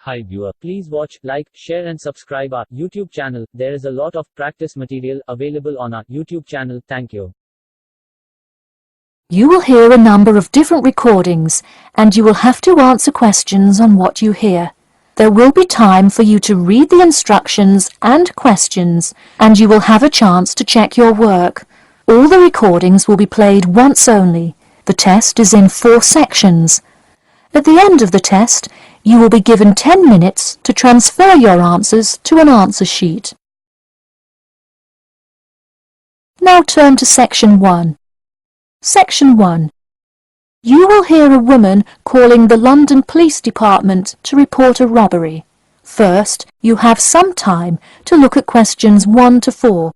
Hi viewer, please watch, like, share and subscribe our YouTube channel. There is a lot of practice material available on our YouTube channel. Thank you. You will hear a number of different recordings and you will have to answer questions on what you hear. There will be time for you to read the instructions and questions and you will have a chance to check your work. All the recordings will be played once only. The test is in 4 sections. At the end of the test, you will be given 10 minutes to transfer your answers to an answer sheet. Now turn to Section 1. Section 1. You will hear a woman calling the London Police Department to report a robbery. First, you have some time to look at questions 1 to 4.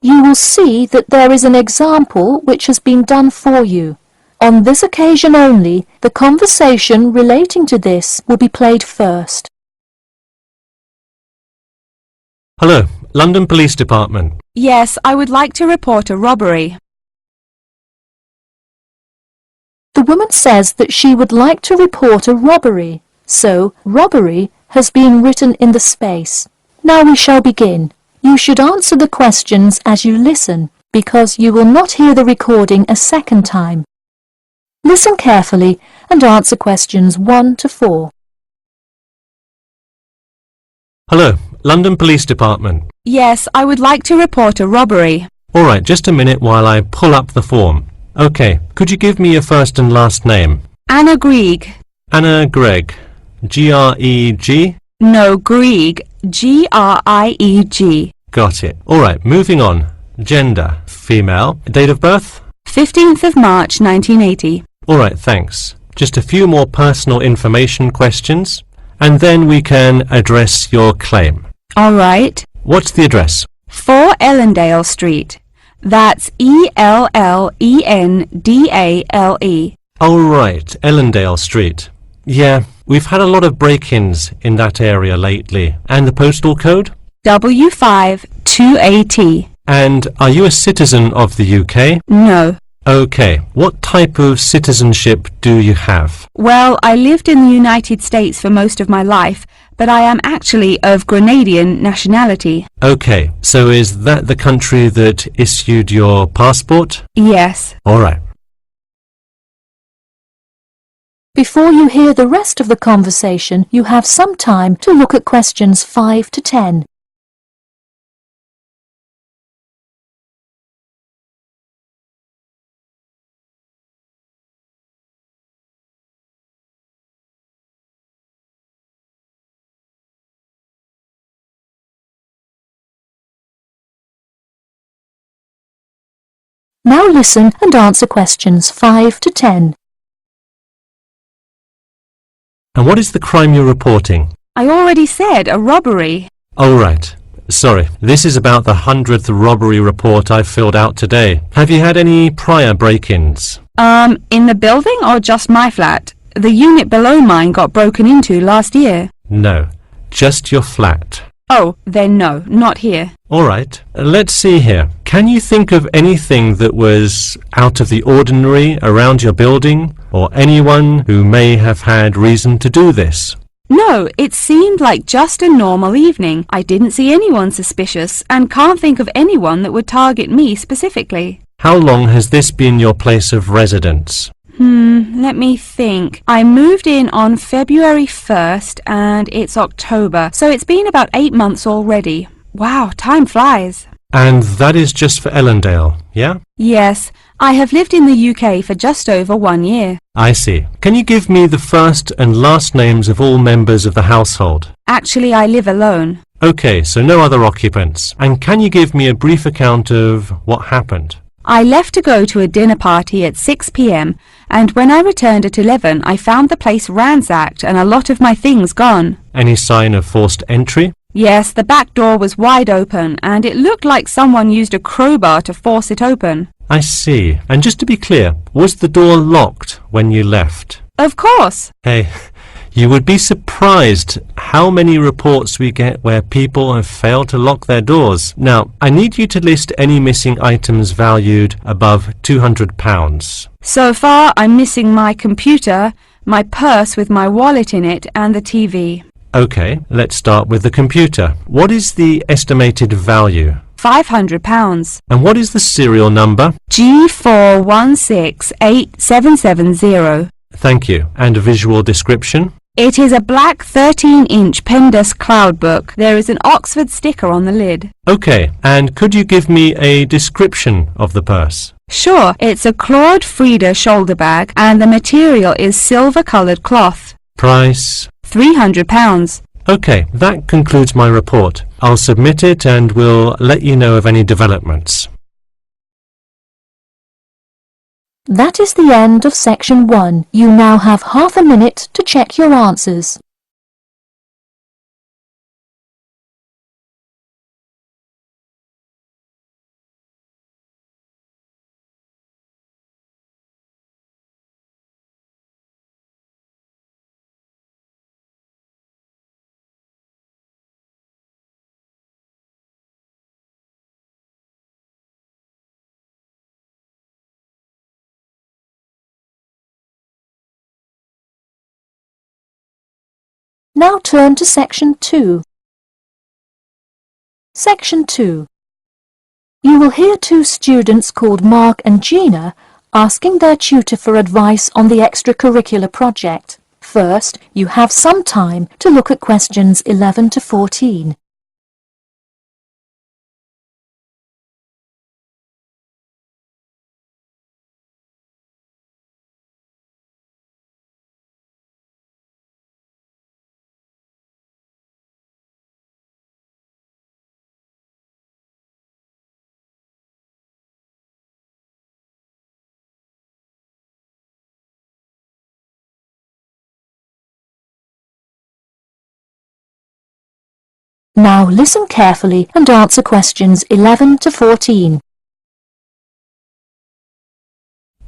You will see that there is an example which has been done for you. On this occasion only, the conversation relating to this will be played first. Hello, London Police Department. Yes, I would like to report a robbery. The woman says that she would like to report a robbery, so robbery has been written in the space. Now we shall begin. You should answer the questions as you listen, because you will not hear the recording a second time. Listen carefully and answer questions 1 to 4. Hello, London Police Department. Yes, I would like to report a robbery. All right, just a minute while I pull up the form. Okay, could you give me your first and last name? Anna Grieg. Anna Gregg. G-R-E-G? No, Grieg. G-R-I-E-G. Got it. All right, moving on. Gender, female. Date of birth? 15th of March 1980. All right, thanks. Just a few more personal information questions, and then we can address your claim. All right. What's the address? 4 Ellendale Street. That's E-L-L-E-N-D-A-L-E. Oh, right, Ellendale Street. Yeah, we've had a lot of break-ins in that area lately. And the postal code? W5 2AT. And are you a citizen of the UK? No. Okay, what type of citizenship do you have? Well, I lived in the United States for most of my life, but I am actually of Grenadian nationality. Okay, so is that the country that issued your passport? Yes. All right. Before you hear the rest of the conversation, you have some time to look at questions 5 to 10. Now listen and answer questions 5 to 10. And what is the crime you're reporting? I already said a robbery. Oh, right. Sorry, this is about the 100th robbery report I've filled out today. Have you had any prior break-ins? In the building or just my flat? The unit below mine got broken into last year. No, just your flat. Oh, then no, not here. All right, let's see here. Can you think of anything that was out of the ordinary around your building, or anyone who may have had reason to do this? No, it seemed like just a normal evening. I didn't see anyone suspicious and can't think of anyone that would target me specifically. How long has this been your place of residence? Let me think. I moved in on February 1st and it's October, so it's been about 8 months already. Wow, time flies. And that is just for Ellendale, yeah? Yes, I have lived in the UK for just over 1 year. I see. Can you give me the first and last names of all members of the household? Actually, I live alone. Okay, so no other occupants. And can you give me a brief account of what happened? I left to go to a dinner party at 6 p.m. and when I returned at 11 I found the place ransacked and a lot of my things gone. Any sign of forced entry? Yes, the back door was wide open and it looked like someone used a crowbar to force it open. I see. And just to be clear, was the door locked when you left? Of course. Hey, you would be surprised how many reports we get where people have failed to lock their doors. Now, I need you to list any missing items valued above £200. So far, I'm missing my computer, my purse with my wallet in it, and the TV. Okay, let's start with the computer. What is the estimated value? £500. And what is the serial number? G41687770. Thank you. And a visual description? It is a black 13-inch Pendus cloud book. There is an Oxford sticker on the lid. Okay, and could you give me a description of the purse? Sure, it's a Claude Frieda shoulder bag and the material is silver-coloured cloth. Price? £300. Okay, that concludes my report. I'll submit it and we'll let you know of any developments. That is the end of section 1. You now have half a minute to check your answers. Now turn to section 2. Section 2. You will hear two students called Mark and Gina asking their tutor for advice on the extracurricular project. First, you have some time to look at questions 11 to 14. Now listen carefully and answer questions 11 to 14.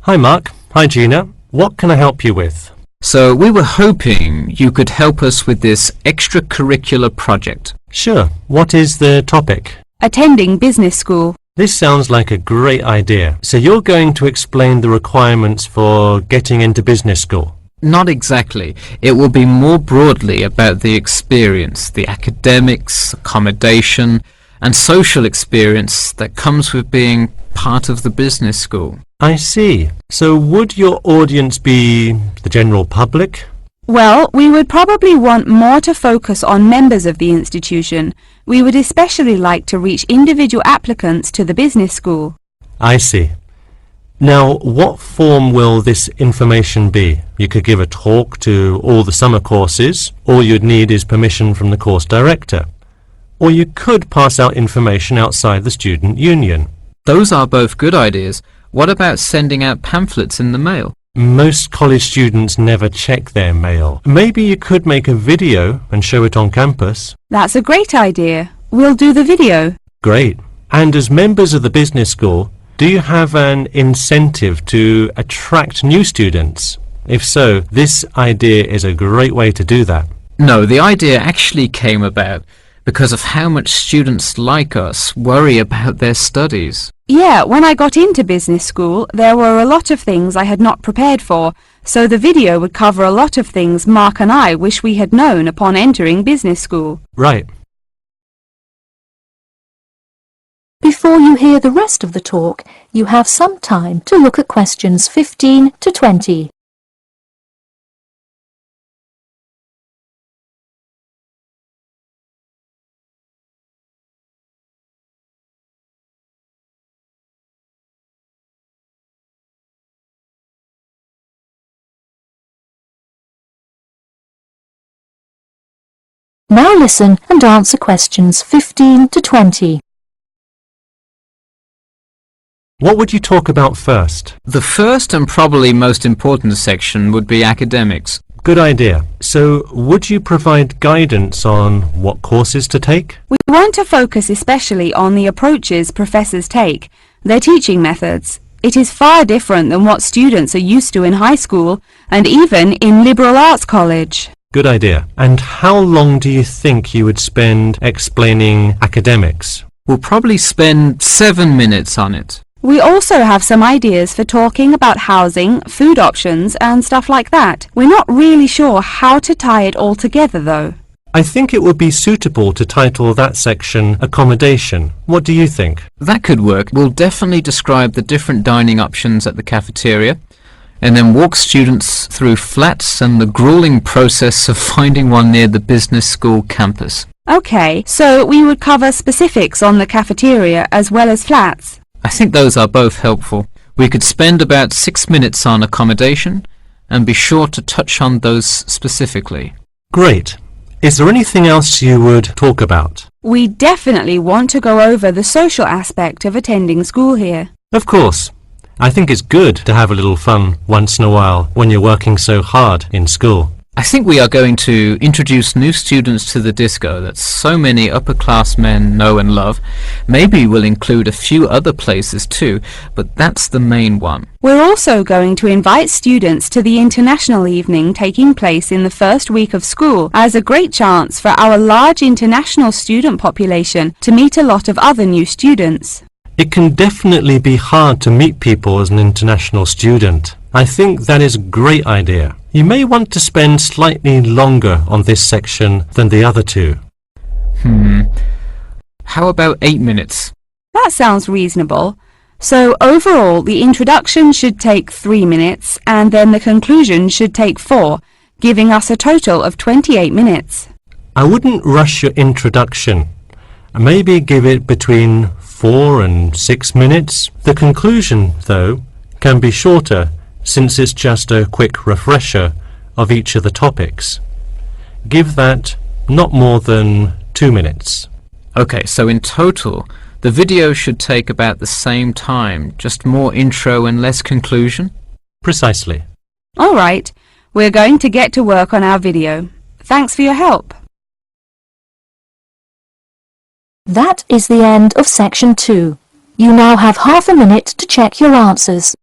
Hi Mark. Hi Gina. What can I help you with? So we were hoping you could help us with this extracurricular project. Sure. What is the topic? Attending business school. This sounds like a great idea. So you're going to explain the requirements for getting into business school? Not exactly. It will be more broadly about the experience, the academics, accommodation, and social experience that comes with being part of the business school. I see. So would your audience be the general public? Well, we would probably want more to focus on members of the institution. We would especially like to reach individual applicants to the business school. I see. Now, what form will this information be? You could give a talk to all the summer courses. All you'd need is permission from the course director. Or you could pass out information outside the student union. Those are both good ideas. What about sending out pamphlets in the mail? Most college students never check their mail. Maybe you could make a video and show it on campus. That's a great idea. We'll do the video. Great. And as members of the business school, do you have an incentive to attract new students? If so, this idea is a great way to do that. No, the idea actually came about because of how much students like us worry about their studies. Yeah, when I got into business school, there were a lot of things I had not prepared for, so the video would cover a lot of things Mark and I wish we had known upon entering business school. Right. Before you hear the rest of the talk, you have some time to look at questions 15 to 20. Now listen and answer questions 15 to 20. What would you talk about first? The first and probably most important section would be academics. Good idea. So, would you provide guidance on what courses to take? We want to focus especially on the approaches professors take, their teaching methods. It is far different than what students are used to in high school and even in liberal arts college. Good idea. And how long do you think you would spend explaining academics? We'll probably spend 7 minutes on it. We also have some ideas for talking about housing, food options and stuff like that. We're not really sure how to tie it all together though. I think it would be suitable to title that section Accommodation. What do you think? That could work. We'll definitely describe the different dining options at the cafeteria, and then walk students through flats and the grueling process of finding one near the business school campus. Okay, so we would cover specifics on the cafeteria as well as flats. I think those are both helpful. We could spend about 6 minutes on accommodation and be sure to touch on those specifically. Great. Is there anything else you would talk about? We definitely want to go over the social aspect of attending school here. Of course. I think it's good to have a little fun once in a while when you're working so hard in school. I think we are going to introduce new students to the disco that so many upper-class-men know and love. Maybe we'll include a few other places too, but that's the main one. We're also going to invite students to the international evening taking place in the first week of school as a great chance for our large international student population to meet a lot of other new students. It can definitely be hard to meet people as an international student. I think that is a great idea. You may want to spend slightly longer on this section than the other two. How about 8 minutes? That sounds reasonable. So overall, the introduction should take 3 minutes and then the conclusion should take 4, giving us a total of 28 minutes. I wouldn't rush your introduction. Maybe give it between 4 and 6 minutes. The conclusion, though, can be shorter since it's just a quick refresher of each of the topics. Give that not more than 2 minutes. Okay, so in total, the video should take about the same time, just more intro and less conclusion? Precisely. All right, we're going to get to work on our video. Thanks for your help. That is the end of section 2. You now have half a minute to check your answers.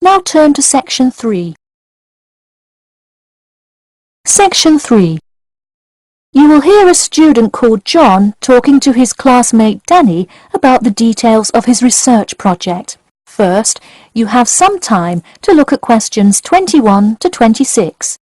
Now turn to section 3. Section 3. You will hear a student called John talking to his classmate Danny about the details of his research project. First, you have some time to look at questions 21 to 26.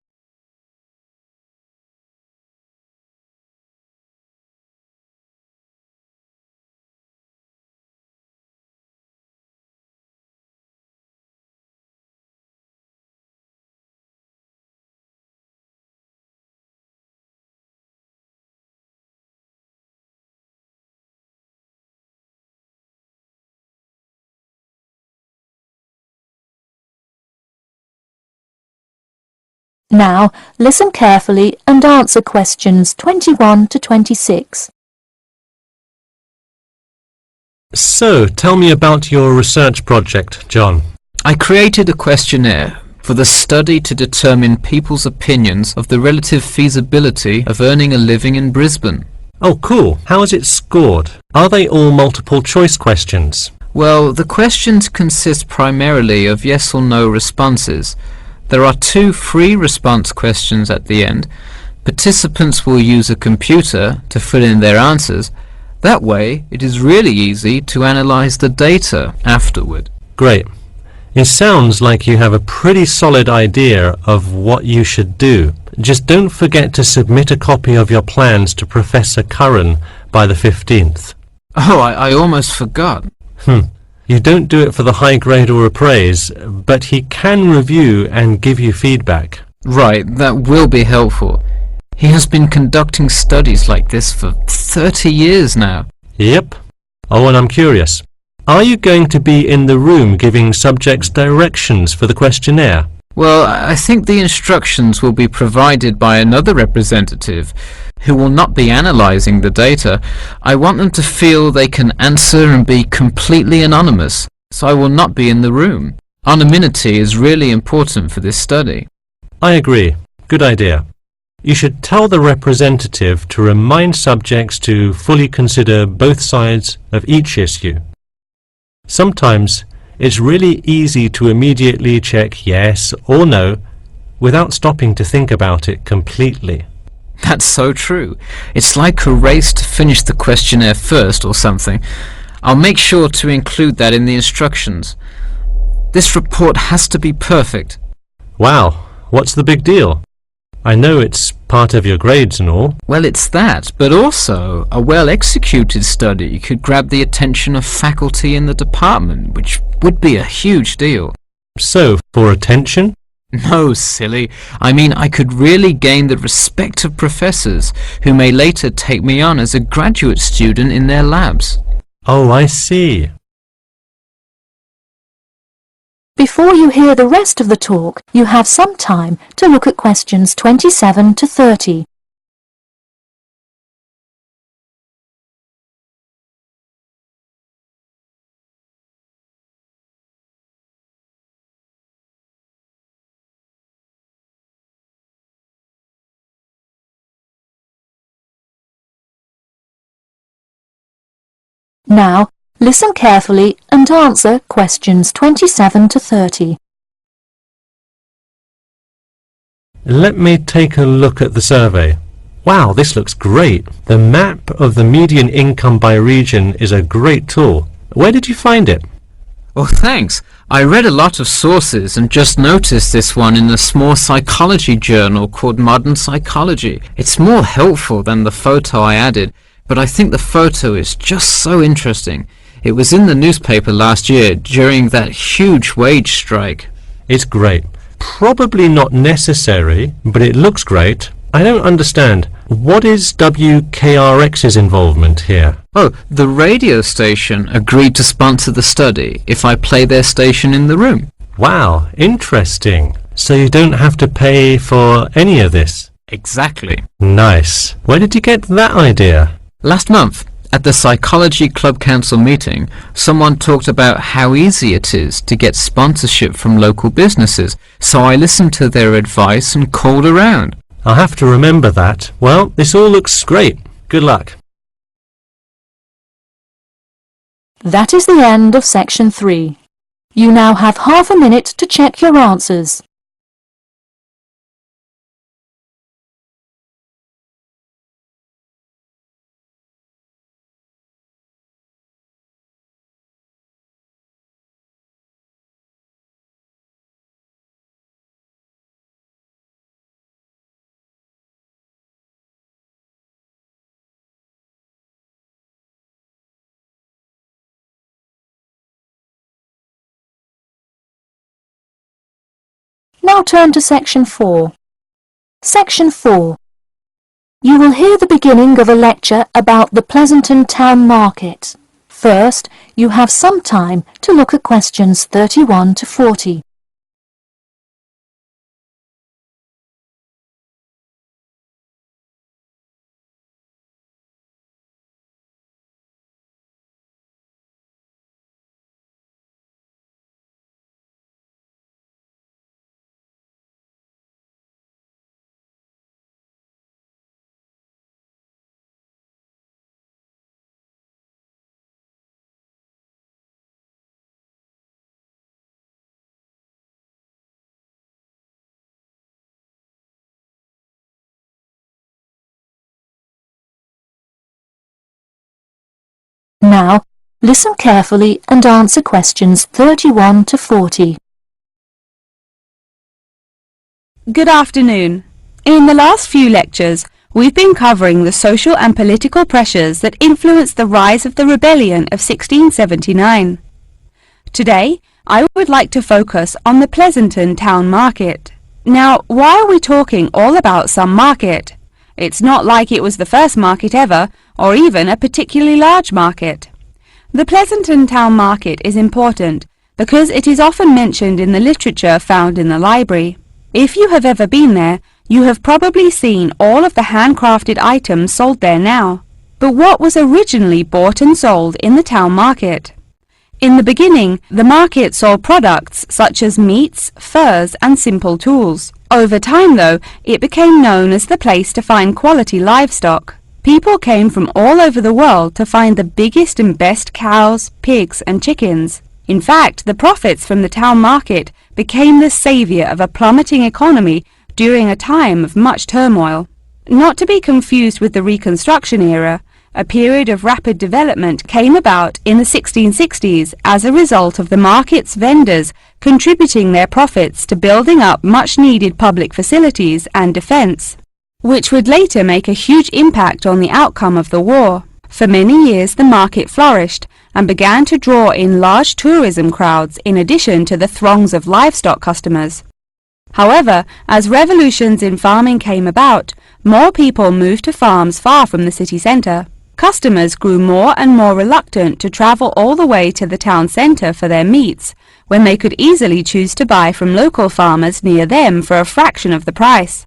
Now, listen carefully and answer questions 21 to 26. So, tell me about your research project, John. I created a questionnaire for the study to determine people's opinions of the relative feasibility of earning a living in Brisbane. Oh, cool. How is it scored? Are they all multiple choice questions? Well, the questions consist primarily of yes or no responses. There are 2 free response questions at the end. Participants will use a computer to fill in their answers. That way, it is really easy to analyze the data afterward. Great. It sounds like you have a pretty solid idea of what you should do. Just don't forget to submit a copy of your plans to Professor Curran by the 15th. Oh, I almost forgot. You don't do it for the high grade or a praise, but he can review and give you feedback. Right, that will be helpful. He has been conducting studies like this for 30 years now. Yep. Oh, and I'm curious. Are you going to be in the room giving subjects directions for the questionnaire? Well, I think the instructions will be provided by another representative who will not be analysing the data. I want them to feel they can answer and be completely anonymous, so I will not be in the room. Anonymity is really important for this study. I agree. Good idea. You should tell the representative to remind subjects to fully consider both sides of each issue. Sometimes it's really easy to immediately check yes or no without stopping to think about it completely. That's so true. It's like a race to finish the questionnaire first or something. I'll make sure to include that in the instructions. This report has to be perfect. Wow, what's the big deal? I know it's part of your grades and all. Well, it's that, but also a well-executed study could grab the attention of faculty in the department, which would be a huge deal. So, for attention? No, silly. I mean, I could really gain the respect of professors who may later take me on as a graduate student in their labs. Oh, I see. Before you hear the rest of the talk, you have some time to look at questions 27 to 30. Now, listen carefully and answer questions 27 to 30. Let me take a look at the survey. Wow, this looks great. The map of the median income by region is a great tool. Where did you find it? Oh, thanks. I read a lot of sources and just noticed this one in a small psychology journal called Modern Psychology. It's more helpful than the photo I added, but I think the photo is just so interesting. It was in the newspaper last year during that huge wage strike. It's great. Probably not necessary, but it looks great. I don't understand. What is WKRX's involvement here? Oh, the radio station agreed to sponsor the study if I play their station in the room. Wow, interesting. So you don't have to pay for any of this? Exactly. Nice. Where did you get that idea? Last month, at the Psychology Club Council meeting, someone talked about how easy it is to get sponsorship from local businesses, so I listened to their advice and called around. I'll have to remember that. Well, this all looks great. Good luck. That is the end of section 3. You now have half a minute to check your answers. Now turn to section 4. Section 4. You will hear the beginning of a lecture about the Pleasanton Town Market. First, you have some time to look at questions 31 to 40. Now, listen carefully and answer questions 31 to 40. Good afternoon. In the last few lectures, we've been covering the social and political pressures that influenced the rise of the rebellion of 1679. Today, I would like to focus on the Pleasanton Town Market. Now, why are we talking all about some market? It's not like it was the first market ever, or even a particularly large market. The Pleasanton Town Market is important because it is often mentioned in the literature found in the library. If you have ever been there, you have probably seen all of the handcrafted items sold there now. But what was originally bought and sold in the town market? In the beginning, the market sold products such as meats, furs, and simple tools. Over time, though, it became known as the place to find quality livestock. People came from all over the world to find the biggest and best cows, pigs, and chickens. In fact, the profits from the town market became the savior of a plummeting economy during a time of much turmoil. Not to be confused with the Reconstruction era, a period of rapid development came about in the 1660s as a result of the market's vendors contributing their profits to building up much-needed public facilities and defense, which would later make a huge impact on the outcome of the war. For many years the market flourished and began to draw in large tourism crowds in addition to the throngs of livestock customers. However, as revolutions in farming came about, more people moved to farms far from the city centre. Customers grew more and more reluctant to travel all the way to the town centre for their meats, when they could easily choose to buy from local farmers near them for a fraction of the price.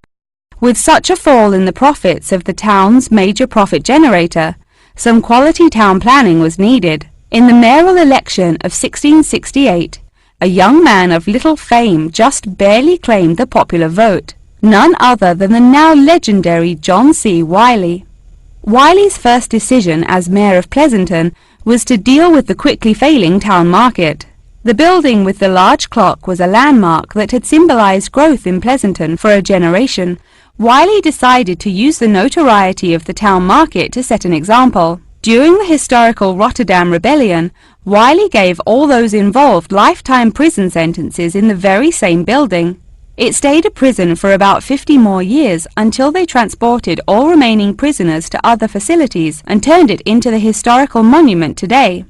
With such a fall in the profits of the town's major profit generator, some quality town planning was needed. In the mayoral election of 1668, a young man of little fame just barely claimed the popular vote, none other than the now legendary John C. Wiley. Wiley's first decision as mayor of Pleasanton was to deal with the quickly failing town market. The building with the large clock was a landmark that had symbolized growth in Pleasanton for a generation. Wiley decided to use the notoriety of the town market to set an example. During the historical Rotterdam Rebellion, Wiley gave all those involved lifetime prison sentences in the very same building. It stayed a prison for about 50 more years until they transported all remaining prisoners to other facilities and turned it into the historical monument today.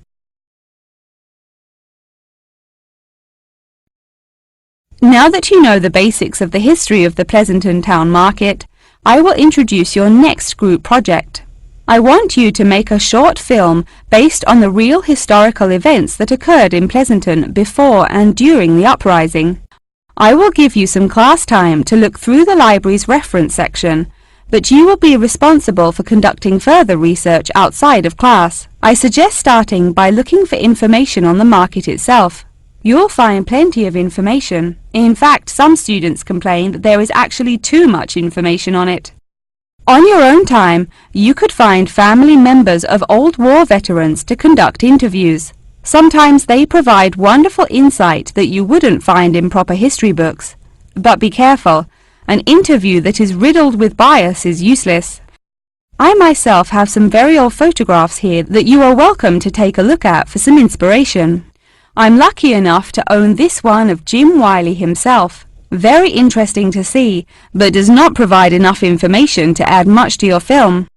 Now that you know the basics of the history of the Pleasanton Town Market, I will introduce your next group project. I want you to make a short film based on the real historical events that occurred in Pleasanton before and during the uprising. I will give you some class time to look through the library's reference section, but you will be responsible for conducting further research outside of class. I suggest starting by looking for information on the market itself. You'll find plenty of information. In fact, some students complain that there is actually too much information on it. On your own time, you could find family members of old war veterans to conduct interviews. Sometimes they provide wonderful insight that you wouldn't find in proper history books. But be careful, an interview that is riddled with bias is useless. I myself have some very old photographs here that you are welcome to take a look at for some inspiration. I'm lucky enough to own this one of Jim Wiley himself. Very interesting to see, but does not provide enough information to add much to your film.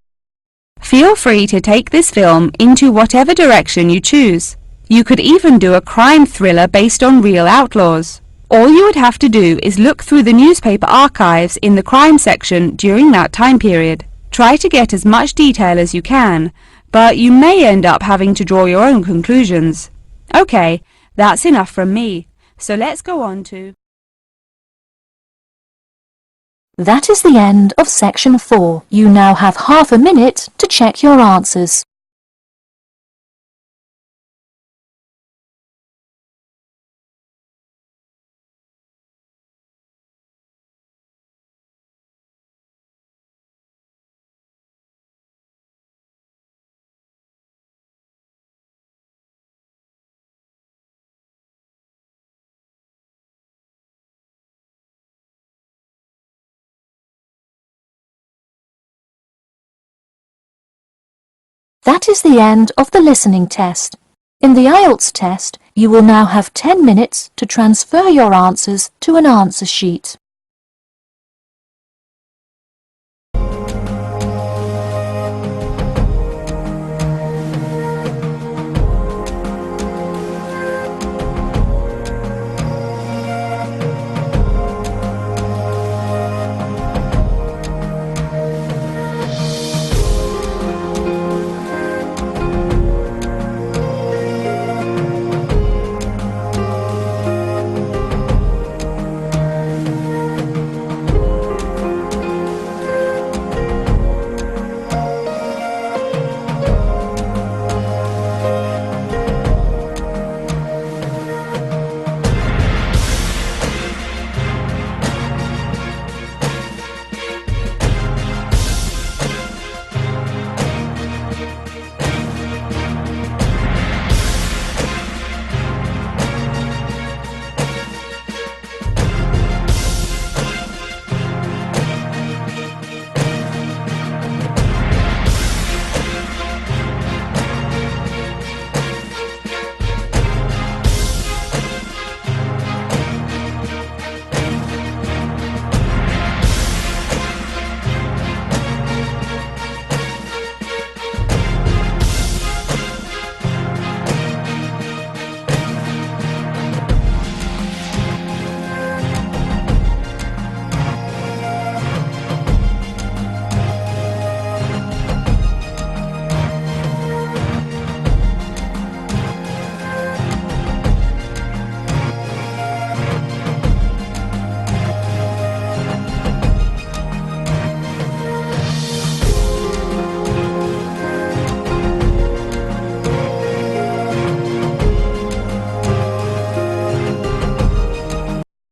Feel free to take this film into whatever direction you choose. You could even do a crime thriller based on real outlaws. All you would have to do is look through the newspaper archives in the crime section during that time period. Try to get as much detail as you can, but you may end up having to draw your own conclusions. Okay, that's enough from me, so let's go on to... That is the end of section 4. You now have half a minute to check your answers. That is the end of the listening test. In the IELTS test, you will now have 10 minutes to transfer your answers to an answer sheet.